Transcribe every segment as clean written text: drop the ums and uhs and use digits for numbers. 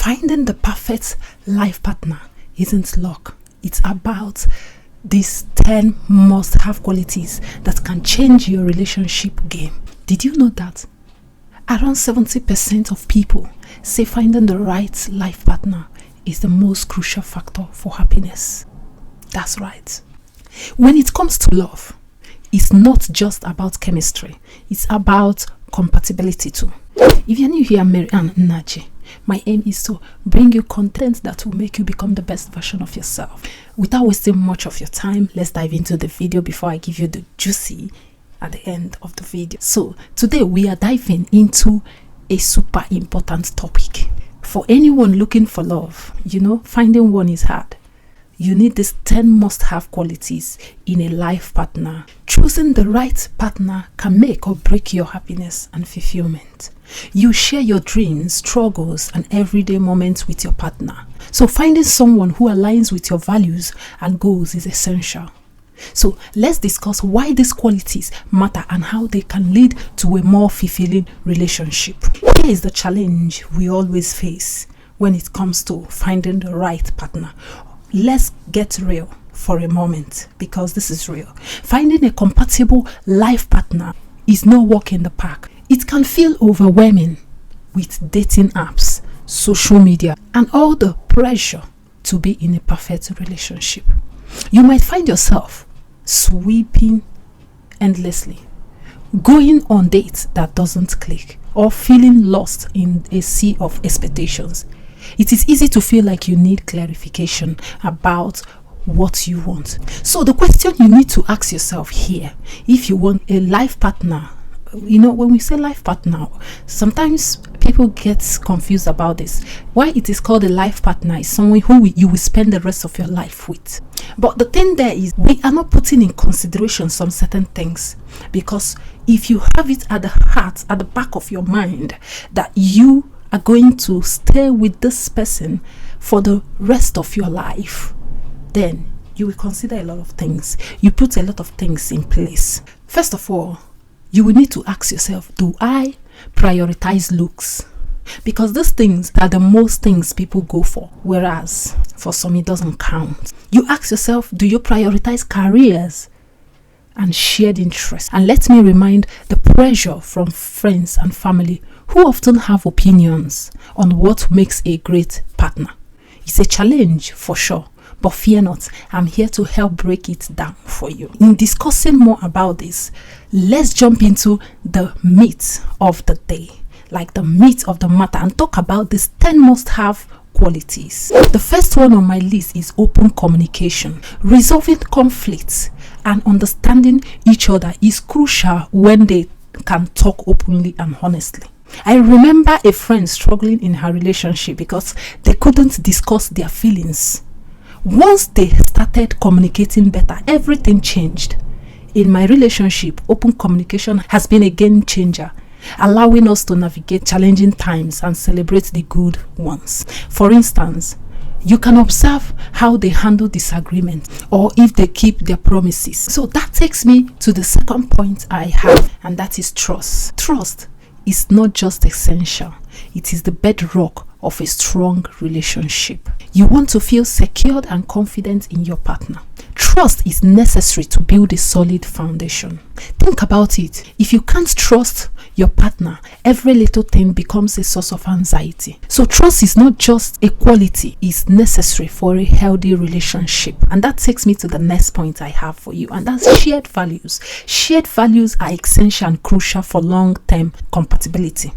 Finding the perfect life partner isn't luck. It's about these 10 must-have qualities that can change your relationship game. Did you know that around 70% of people say finding the right life partner is the most crucial factor for happiness? That's right. When it comes to love, it's not just about chemistry. It's about compatibility too. If you're new here, Maryann Nnaji. My aim is to bring you content that will make you become the best version of yourself. Without wasting much of your time, let's dive into the video before I give you the juicy at the end of the video. So today we are diving into a super important topic. For anyone looking for love, finding one is hard. You need these 10 must-have qualities in a life partner. Choosing the right partner can make or break your happiness and fulfillment. You share your dreams, struggles, and everyday moments with your partner. So finding someone who aligns with your values and goals is essential. So let's discuss why these qualities matter and how they can lead to a more fulfilling relationship. Here is the challenge we always face when it comes to finding the right partner. Let's get real for a moment, because this is real. Finding a compatible life partner is no walk in the park. It can feel overwhelming with dating apps, social media, and all the pressure to be in a perfect relationship. You might find yourself sweeping endlessly, going on dates that doesn't click, or feeling lost in a sea of expectations. It is easy to feel like you need clarification about what you want. So the question you need to ask yourself here, if you want a life partner, when we say life partner, sometimes people get confused about this. Why it is called a life partner is someone who you will spend the rest of your life with. But the thing there is, we are not putting in consideration some certain things, because if you have it at the heart, at the back of your mind, that you are going to stay with this person for the rest of your life, then you will consider a lot of things. You put a lot of things in place. First of all, you will need to ask yourself, do I prioritize looks? Because these things are the most things people go for, whereas for some it doesn't count. You ask yourself, do you prioritize careers and shared interests? And let me remind the pressure from friends and family who often have opinions on what makes a great partner. It's a challenge for sure, but fear not, I'm here to help break it down for you. In discussing more about this, let's jump into the meat of the day, like the meat of the matter, and talk about these 10 must-have qualities. The first one on my list is open communication. Resolving conflicts and understanding each other is crucial when they can talk openly and honestly. I remember a friend struggling in her relationship because they couldn't discuss their feelings. Once they started communicating better, everything changed. In my relationship, open communication has been a game changer, allowing us to navigate challenging times and celebrate the good ones. For instance, you can observe how they handle disagreement or if they keep their promises. So that takes me to the second point I have, and that is trust. Trust is not just essential, it is the bedrock of a strong relationship. You want to feel secured and confident in your partner. Trust is necessary to build a solid foundation. Think about it. If you can't trust your partner, every little thing becomes a source of anxiety. So trust is not just a quality, it's necessary for a healthy relationship. And that takes me to the next point I have for you, and that's shared values. Shared values are essential and crucial for long-term compatibility.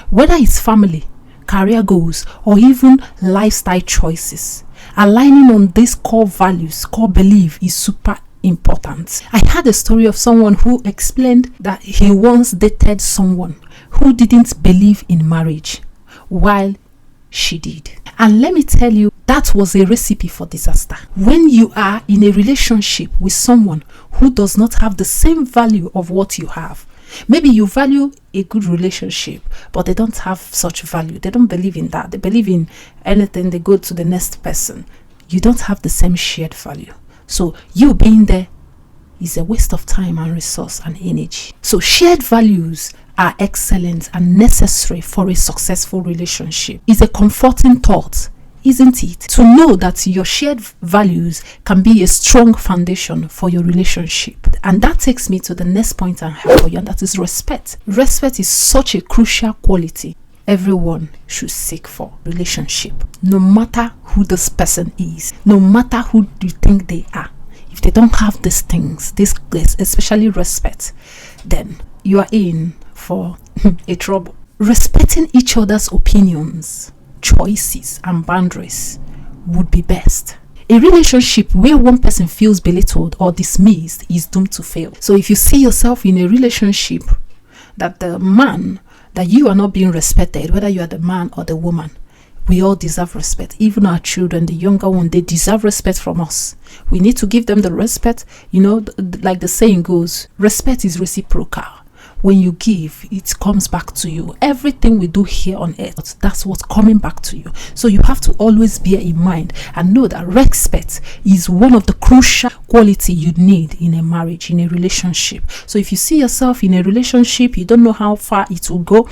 Whether it's family, career goals, or even lifestyle choices, aligning on these core values, core belief is super important. I had a story of someone who explained that he once dated someone who didn't believe in marriage, while she did. And let me tell you, that was a recipe for disaster. When you are in a relationship with someone who does not have the same value of what you have, maybe you value a good relationship, but they don't have such value. They don't believe in that. They believe in anything, they go to the next person. You don't have the same shared value. So you being there is a waste of time and resource and energy. So shared values are excellent and necessary for a successful relationship. It's a comforting thought, isn't it? To know that your shared values can be a strong foundation for your relationship. And that takes me to the next point I have for you, and that is respect. Respect is such a crucial quality everyone should seek for relationship. No matter who this person is, no matter who you think they are, if they don't have these things, especially respect, then you are in for a trouble. Respecting each other's opinions, choices, and boundaries would be best. A relationship where one person feels belittled or dismissed is doomed to fail. So if you see yourself in a relationship that you are not being respected, whether you are the man or the woman, we all deserve respect. Even our children, the younger one, they deserve respect from us. We need to give them the respect. Like the saying goes, respect is reciprocal. When you give, it comes back to you. Everything we do here on earth, that's what's coming back to you. So you have to always bear in mind and know that respect is one of the crucial quality you need in a marriage, in a relationship. So if you see yourself in a relationship, you don't know how far it will go,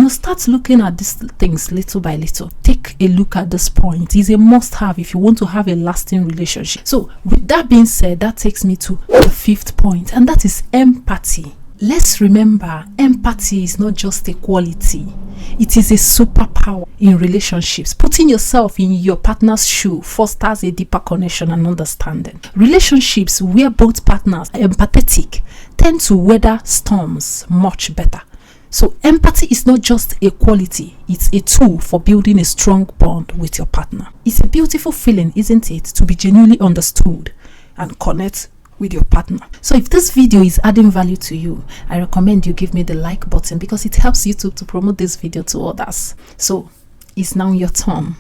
start looking at these things little by little. Take a look at this point. It's a must-have if you want to have a lasting relationship. So with that being said, that takes me to the fifth point, and that is empathy. Let's remember, empathy is not just a quality. It is a superpower in relationships. Putting yourself in your partner's shoe fosters a deeper connection and understanding. Relationships where both partners are empathetic tend to weather storms much better. So empathy is not just a quality, it's a tool for building a strong bond with your partner. It's a beautiful feeling, isn't it, to be genuinely understood and connect with your partner. So if this video is adding value to you, I recommend you give me the like button because it helps YouTube to promote this video to others. So it's now your turn.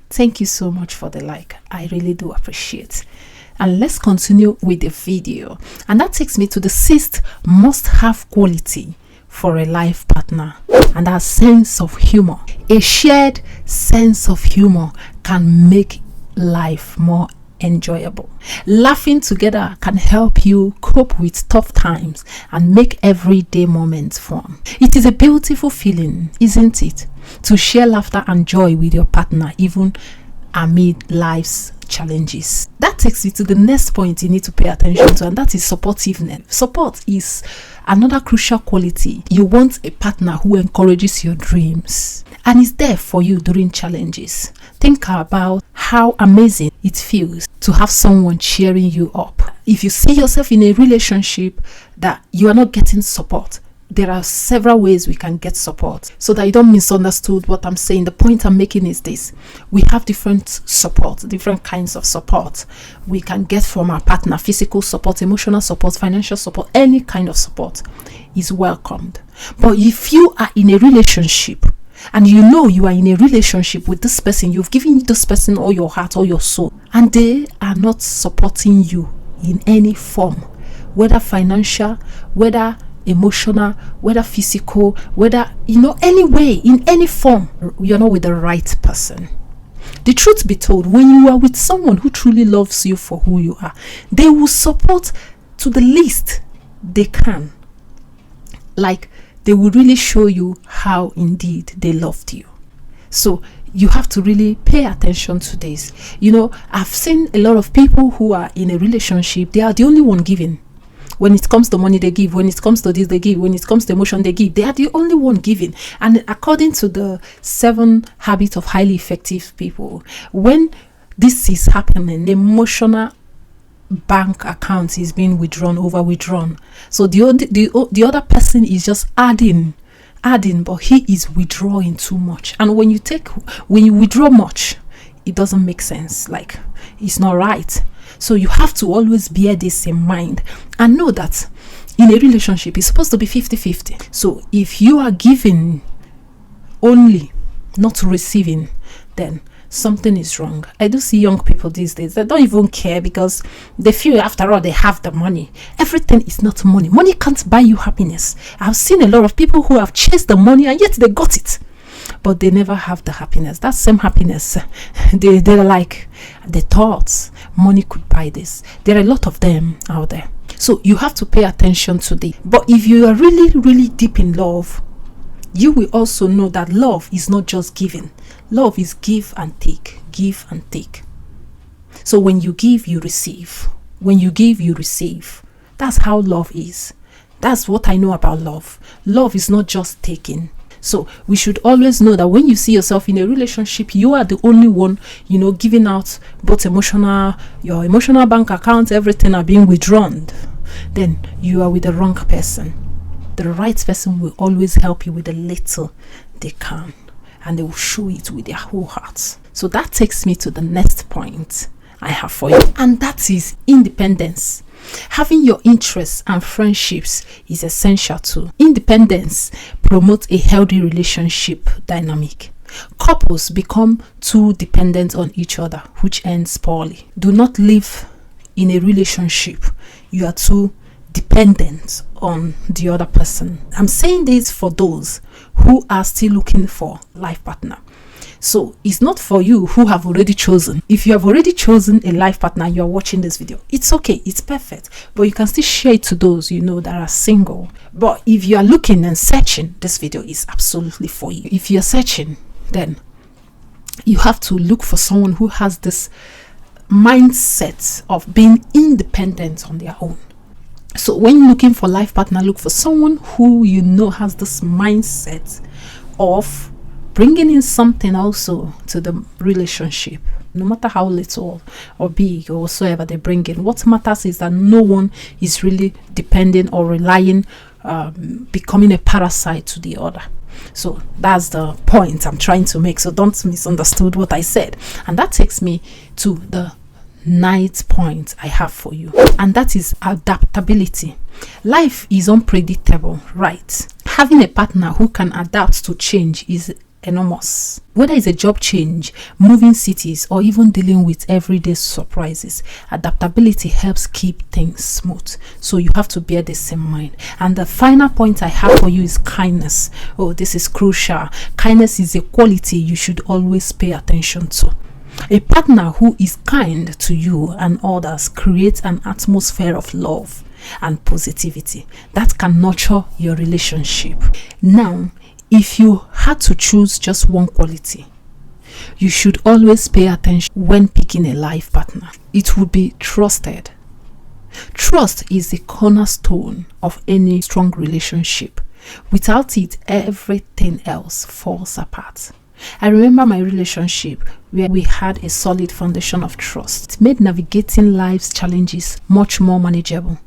Thank you so much for the like. I really do appreciate. And let's continue with the video. And that takes me to the sixth must-have quality for a life partner, and that sense of humor. A shared sense of humor can make life more enjoyable. Laughing together can help you cope with tough times and make everyday moments fun. It is a beautiful feeling, isn't it, to share laughter and joy with your partner even amid life's challenges. That takes me to the next point you need to pay attention to, and that is supportiveness. Support is another crucial quality. You want a partner who encourages your dreams and is there for you during challenges. Think about how amazing it feels to have someone cheering you up. If you see yourself in a relationship that you are not getting support, there are several ways we can get support, so that you don't misunderstood what I'm saying. The point I'm making is this: we have different support, different kinds of support we can get from our partner. Physical support, emotional support, financial support, any kind of support is welcomed. But if you are in a relationship and you are in a relationship with this person, you've given this person all your heart, all your soul, and they are not supporting you in any form, whether financial, whether emotional, whether physical, whether any way, in any form, you're not with the right person. The truth be told, when you are with someone who truly loves you for who you are, they will support to the least they can. Like, they will really show you how indeed they loved you. So you have to really pay attention to this. I've seen a lot of people who are in a relationship, they are the only one giving. When it comes to money, they give. When it comes to this, they give. When it comes to emotion, they give. They are the only one giving. And according to the 7 habits of highly effective people, when this is happening, the emotional bank account is being withdrawn. So the other person is just adding, but he is withdrawing too much. And when you withdraw much, it doesn't make sense. Like, it's not right. So you have to always bear this in mind and know that in a relationship, it's supposed to be 50-50. So if you are giving only, not receiving, then something is wrong. I do see young people these days that don't even care because they feel, after all, they have the money. Everything is not money. Money can't buy you happiness. I've seen a lot of people who have chased the money and yet they got it, but they never have the happiness. That same happiness, they're like, the thoughts money could buy this. There are a lot of them out there. So you have to pay attention to this. But if you are really, really deep in love, you will also know that love is not just giving. Love is give and take, give and take. So when you give, you receive. When you give, you receive. That's how love is. That's what I know about love. Love is not just taking. So we should always know that when you see yourself in a relationship, you are the only one, giving out both your emotional bank account, everything are being withdrawn. Then you are with the wrong person. The right person will always help you with the little they can, and they will show it with their whole heart. So that takes me to the next point I have for you, and that is independence. Having your interests and friendships is essential too. Independence promotes a healthy relationship dynamic. Couples become too dependent on each other, which ends poorly. Do not live in a relationship you are too dependent on the other person. I'm saying this for those who are still looking for a life partner. So it's not for you who have already chosen. If you have already chosen a life partner, you are watching this video, it's okay, it's perfect, but you can still share it to those that are single. But if you are looking and searching, this video is absolutely for you. If you're searching, then you have to look for someone who has this mindset of being independent on their own. So when you're looking for life partner, look for someone who has this mindset of bringing in something also to the relationship, no matter how little or big or whatsoever they bring in. What matters is that no one is really depending or relying, becoming a parasite to the other. So that's the point I'm trying to make. So don't misunderstand what I said. And that takes me to the ninth point I have for you, and that is adaptability. Life is unpredictable, right? Having a partner who can adapt to change is enormous. Whether it's a job change, moving cities, or even dealing with everyday surprises, adaptability helps keep things smooth. So you have to bear this in mind. And the final point I have for you is kindness. Oh, this is crucial. Kindness is a quality you should always pay attention to. A partner who is kind to you and others creates an atmosphere of love and positivity that can nurture your relationship. Now, if you had to choose just one quality, you should always pay attention when picking a life partner. It would be trusted. Trust is the cornerstone of any strong relationship. Without it, everything else falls apart. I remember my relationship where we had a solid foundation of trust. It made navigating life's challenges much more manageable.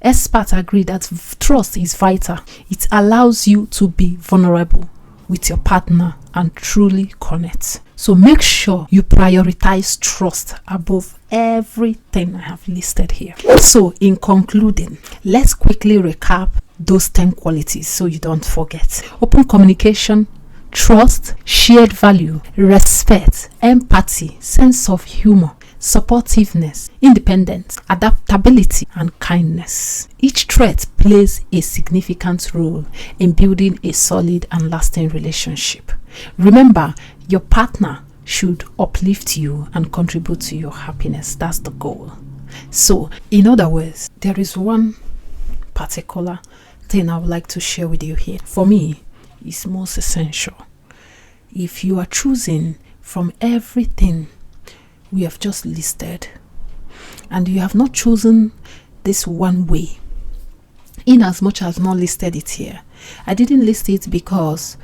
Experts agree that trust is vital. It allows you to be vulnerable with your partner and truly connect. So make sure you prioritize trust above everything I have listed here. So in concluding, let's quickly recap those 10 qualities so you don't forget. Open communication, trust, shared value, respect, empathy, sense of humor, supportiveness, independence, adaptability, and kindness. Each trait plays a significant role in building a solid and lasting relationship. Remember, your partner should uplift you and contribute to your happiness. That's the goal. So, in other words, there is one particular thing I would like to share with you here. For me, it's most essential. If you are choosing from everything we have just listed, and you have not chosen this one way, in as much as not listed it here, I didn't list it because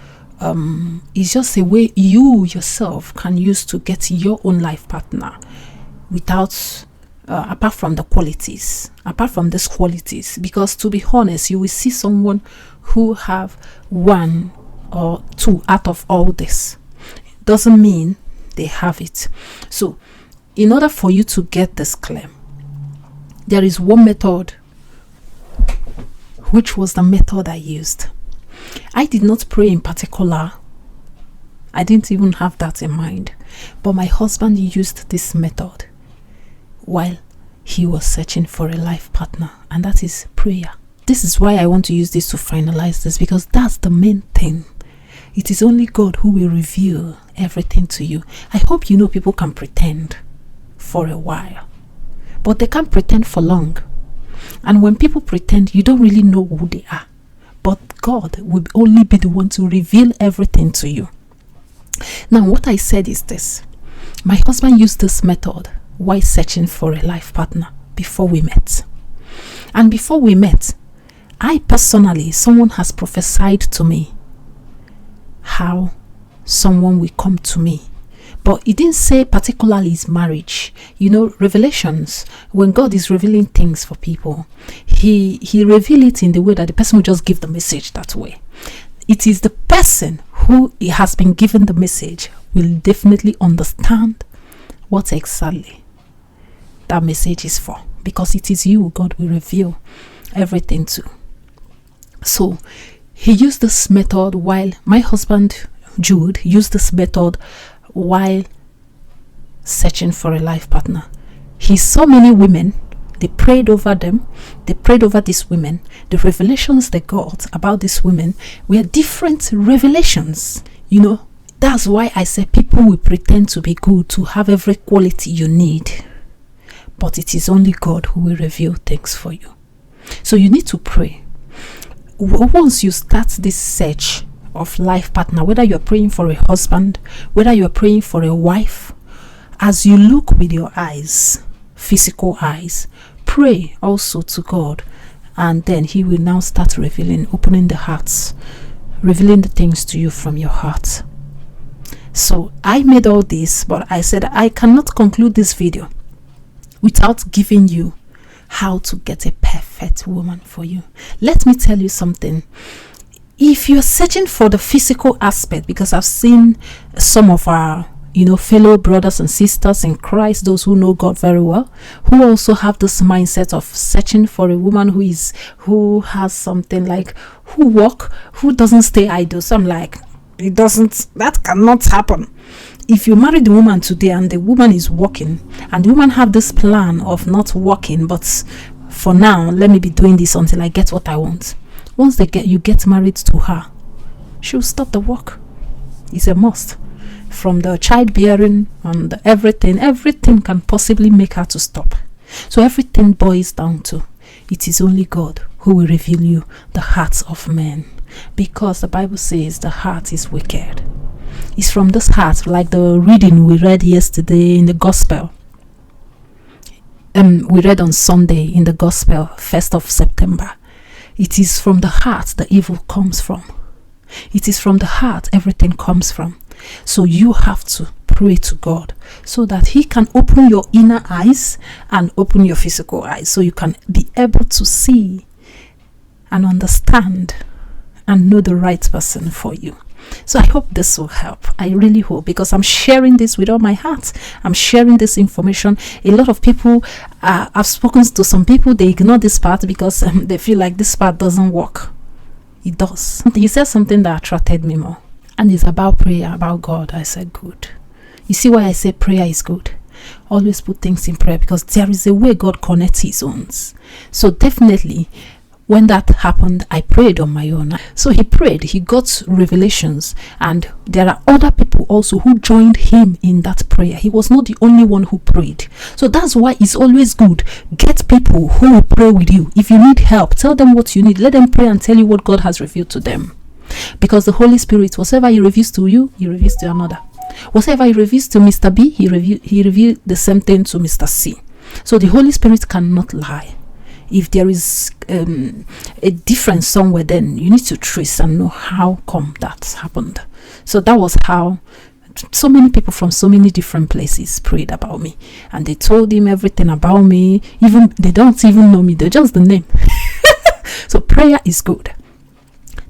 it's just a way you yourself can use to get your own life partner without apart from the qualities, apart from these qualities. Because to be honest, you will see someone who have one or two out of all this. Doesn't mean they have it. So in order for you to get this clear, there is one method, which was the method I used. I did not pray in particular. I didn't even have that in mind. But my husband used this method while he was searching for a life partner, and that is prayer. This is why I want to use this to finalize this, because that's the main thing. It is only God who will reveal everything to you. I hope you know people can pretend for a while, but they can't pretend for long. And when people pretend, you don't really know who they are. But God will only be the one to reveal everything to you. Now, what I said is this. My husband used this method while searching for a life partner before we met. And before we met, I personally, someone has prophesied to me how someone will come to me. But it didn't say particularly his marriage. You know, revelations, when God is revealing things for people, he reveals it in the way that the person will just give the message that way. It is the person who has been given the message will definitely understand what exactly that message is for, because it is you God will reveal everything to. So he used this method while my husband Jude used this method while searching for a life partner. He saw many women, they prayed over them, they prayed over these women. The revelations they got about these women were different revelations. You know, that's why I say people will pretend to be good, to have every quality you need, but it is only God who will reveal things for you. So you need to pray. Once you start this search of life partner, whether you're praying for a husband, whether you're praying for a wife, as you look with your eyes, physical eyes, pray also to God, and then he will now start revealing, opening the hearts, revealing the things to you from your heart. So I made all this, but I said I cannot conclude this video without giving you how to get a perfect woman for you. Let me tell you something. If you're searching for the physical aspect, because I've seen some of our fellow brothers and sisters in Christ, those who know God very well, who also have this mindset of searching for a woman who has something, like who doesn't stay idle. So I'm like, that cannot happen. If you marry the woman today and the woman is working, and the woman have this plan of not working, but for now, let me be doing this until I get what I want. Once you get married to her, she'll stop the work. It's a must. From the childbearing and everything can possibly make her to stop. So everything boils down to, it is only God who will reveal you the hearts of men, because the Bible says the heart is wicked. It's from this heart, like the reading we read yesterday in the gospel. We read on Sunday in the gospel, 1st of September. It is from the heart the evil comes from. It is from the heart everything comes from. So you have to pray to God so that he can open your inner eyes and open your physical eyes, so you can be able to see and understand and know the right person for you. So I hope this will help. I really hope, because I'm sharing this with all my heart. I'm sharing this information. A lot of people, I've spoken to some people, they ignore this part because they feel like this part doesn't work. It does. He said something that attracted me more, and it's about prayer, about God. I said, good. You see why I say prayer is good? Always put things in prayer, because there is a way God connects his own. So definitely, when that happened, I prayed on my own. So he prayed, he got revelations, and there are other people also who joined him in that prayer. He was not the only one who prayed. So that's why it's always good. Get people who will pray with you. If you need help, tell them what you need. Let them pray and tell you what God has revealed to them. Because the Holy Spirit, whatever he reveals to you, he reveals to another. Whatever he reveals to Mr. B, he revealed the same thing to Mr. C. So the Holy Spirit cannot lie. If there is a difference somewhere, then you need to trace and know how come that happened. So that was how so many people from so many different places prayed about me, and they told him everything about me. Even they don't even know me, they're just the name. So prayer is good.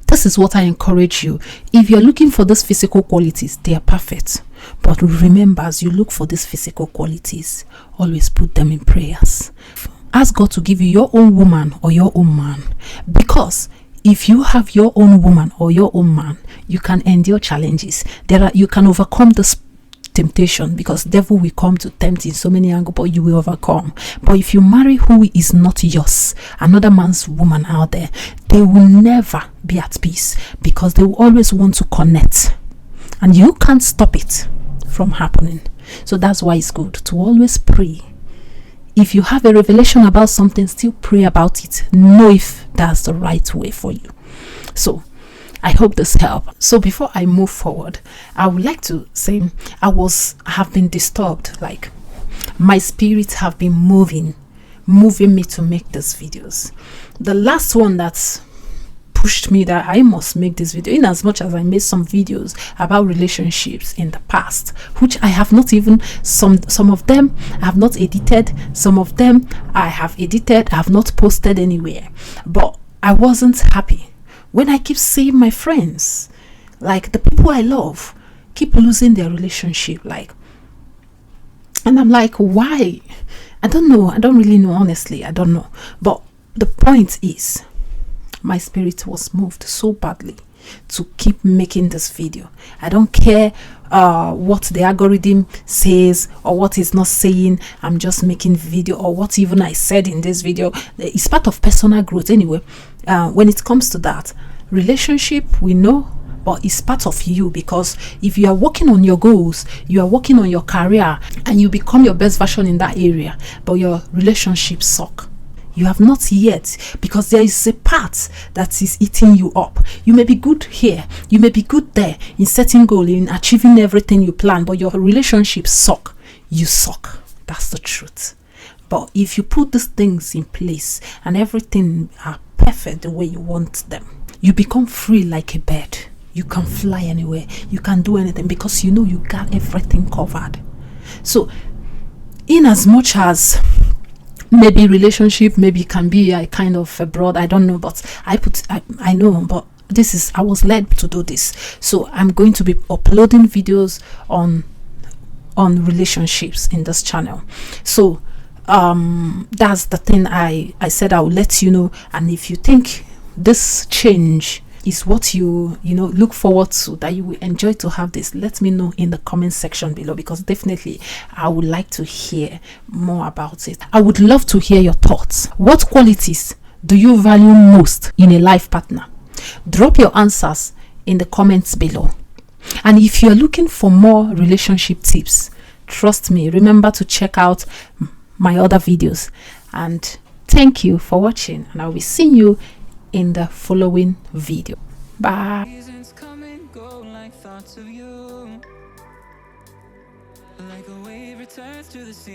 This is what I encourage you. If you're looking for these physical qualities, they are perfect. But remember, as you look for these physical qualities, always put them in prayers. Ask God to give you your own woman or your own man. Because if you have your own woman or your own man, you can endure challenges. You can overcome this temptation, because devil will come to tempt in so many angles, but you will overcome. But if you marry who is not yours, another man's woman out there, they will never be at peace, because they will always want to connect, and you can't stop it from happening. So that's why it's good to always pray if you have a revelation about something, still pray about it. Know if that's the right way for you. So I hope this helped. So before I move forward, I would like to say I have been disturbed. Like, my spirit have been moving me to make these videos. The last one that's pushed me that I must make this video, in as much as I made some videos about relationships in the past, which I have not even, some of them I have not edited, some of them I have edited, I have not posted anywhere. But I wasn't happy when I keep seeing my friends, like the people I love, keep losing their relationship. Like, and I'm like, why? I don't know. I don't really know, honestly. I don't know. But the point is, my spirit was moved so badly to keep making this video. I don't care what the algorithm says or what it's not saying. I'm just making video, or what even I said in this video. It's part of personal growth anyway. When it comes to that, relationship, we know, but it's part of you, because if you are working on your goals, you are working on your career, and you become your best version in that area, but your relationships suck, you have not yet, because there is a part that is eating you up. You may be good here, you may be good there in setting goal, in achieving everything you plan, but your relationships suck. You suck. That's the truth. But if you put these things in place and everything are perfect the way you want them, you become free like a bird. You can fly anywhere, you can do anything, because you know you got everything covered. So in as much as maybe relationship maybe can be a kind of a broad, I don't know, but I know, but I was led to do this. So I'm going to be uploading videos on relationships in this channel. So that's the thing I said I will let you know. And if you think this change is what you look forward to, that you will enjoy to have this, let me know in the comment section below, because definitely I would like to hear more about it. I would love to hear your thoughts. What qualities do you value most in a life partner? Drop your answers in the comments below. And if you're looking for more relationship tips, trust me, remember to check out my other videos. And thank you for watching, and I'll be seeing you in the following video. Bye. Seasons come and go like thoughts of you, like a wave returns to the sea.